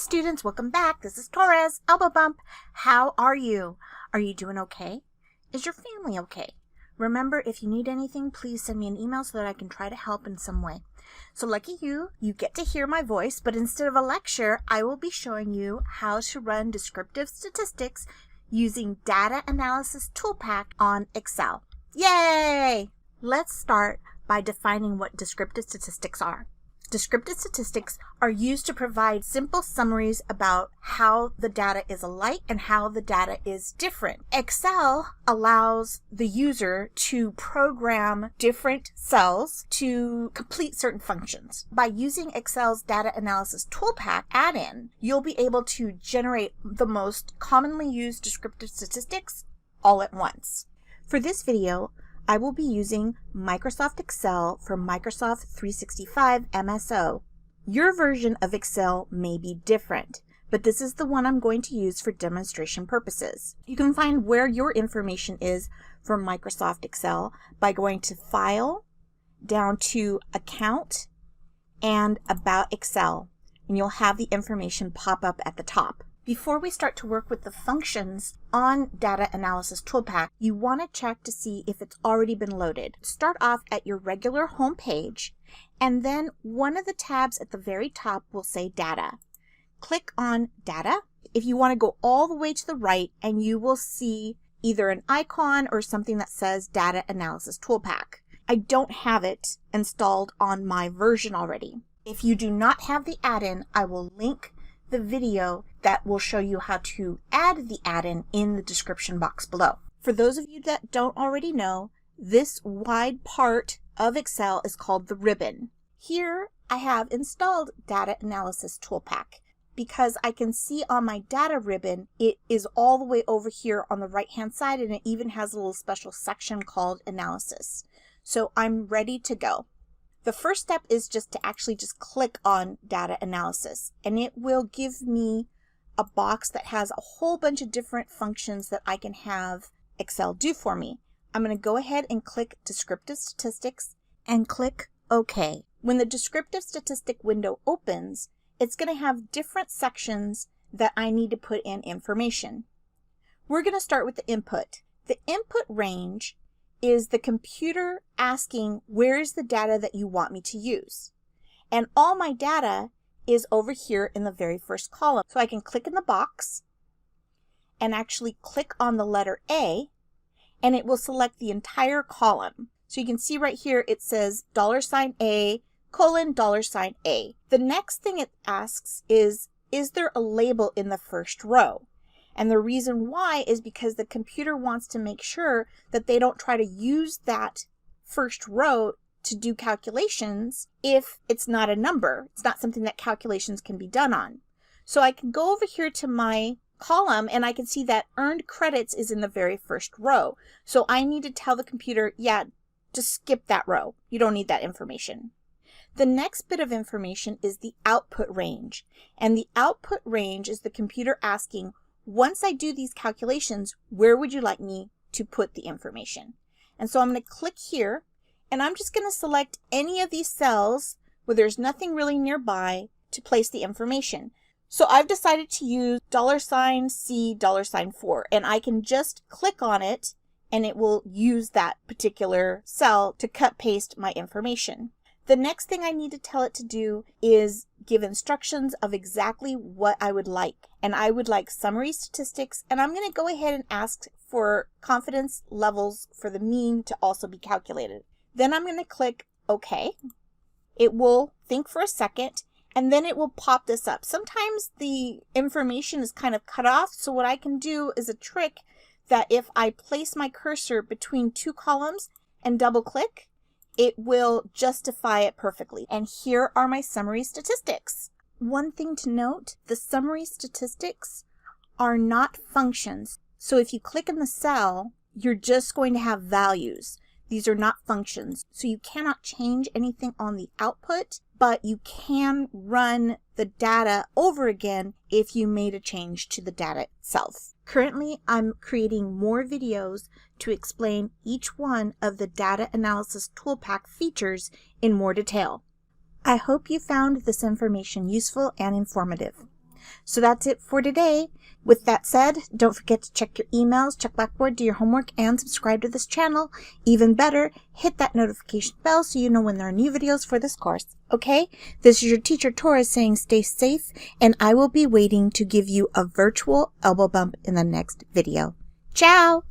students, welcome back. This is Torres, elbow bump. How are you? Are you doing okay? Is your family okay? Remember, if you need anything, please send me an email so that I can try to help in some way. So lucky you get to hear my voice, but instead of a lecture, I will be showing you how to run descriptive statistics using Data Analysis Toolpak on Excel. Yay! Let's start by defining what descriptive statistics are. Descriptive statistics are used to provide simple summaries about how the data is alike and how the data is different. Excel allows the user to program different cells to complete certain functions. By using Excel's Data Analysis Toolpak add-in, you'll be able to generate the most commonly used descriptive statistics all at once. For this video, I will be using Microsoft Excel for Microsoft 365 MSO. Your version of Excel may be different, but this is the one I'm going to use for demonstration purposes. You can find where your information is for Microsoft Excel by going to File, down to Account, and About Excel, and you'll have the information pop up at the top. Before we start to work with the functions on Data Analysis Toolpak, you want to check to see if it's already been loaded. Start off at your regular home page, and then one of the tabs at the very top will say Data. Click on Data. If you want to go all the way to the right, and you will see either an icon or something that says Data Analysis Toolpak. I don't have it installed on my version already. If you do not have the add-in, I will link the video that will show you how to add the add-in in the description box below. For those of you that don't already know, this wide part of Excel is called the ribbon. Here I have installed Data Analysis Toolpak because I can see on my data ribbon it is all the way over here on the right hand side, and it even has a little special section called Analysis. So I'm ready to go. The first step is just to actually click on Data Analysis, and it will give me a box that has a whole bunch of different functions that I can have Excel do for me. I'm going to go ahead and click Descriptive Statistics and click OK. When the Descriptive Statistic window opens, it's going to have different sections that I need to put in information. We're going to start with the input. The input range is the computer asking, where is the data that you want me to use? And all my data is over here in the very first column. So I can click in the box and actually click on the letter A, and it will select the entire column. So you can see right here it says $A:, $A. The next thing it asks is there a label in the first row? And the reason why is because the computer wants to make sure that they don't try to use that first row to do calculations if it's not a number. It's not something that calculations can be done on. So I can go over here to my column and I can see that earned credits is in the very first row. So I need to tell the computer, yeah, just skip that row. You don't need that information. The next bit of information is the output range. And the output range is the computer asking, once I do these calculations, where would you like me to put the information? And so I'm going to click here, and I'm just going to select any of these cells where there's nothing really nearby to place the information. So I've decided to use $C, $4, and I can just click on it, and it will use that particular cell to cut paste my information. The next thing I need to tell it to do is give instructions of exactly what I would like. And I would like summary statistics, and I'm going to go ahead and ask for confidence levels for the mean to also be calculated. Then I'm going to click OK. It will think for a second, and then it will pop this up. Sometimes the information is kind of cut off, so what I can do is a trick that if I place my cursor between two columns and double click, it will justify it perfectly. And here are my summary statistics. One thing to note, the summary statistics are not functions. So if you click in the cell, you're just going to have values. These are not functions. So you cannot change anything on the output, but you can run the data over again if you made a change to the data itself. Currently, I'm creating more videos to explain each one of the Data Analysis Toolpak features in more detail. I hope you found this information useful and informative. So that's it for today. With that said, don't forget to check your emails, check Blackboard, do your homework, and subscribe to this channel. Even better, hit that notification bell so you know when there are new videos for this course. Okay? This is your teacher Torres saying stay safe, and I will be waiting to give you a virtual elbow bump in the next video. Ciao!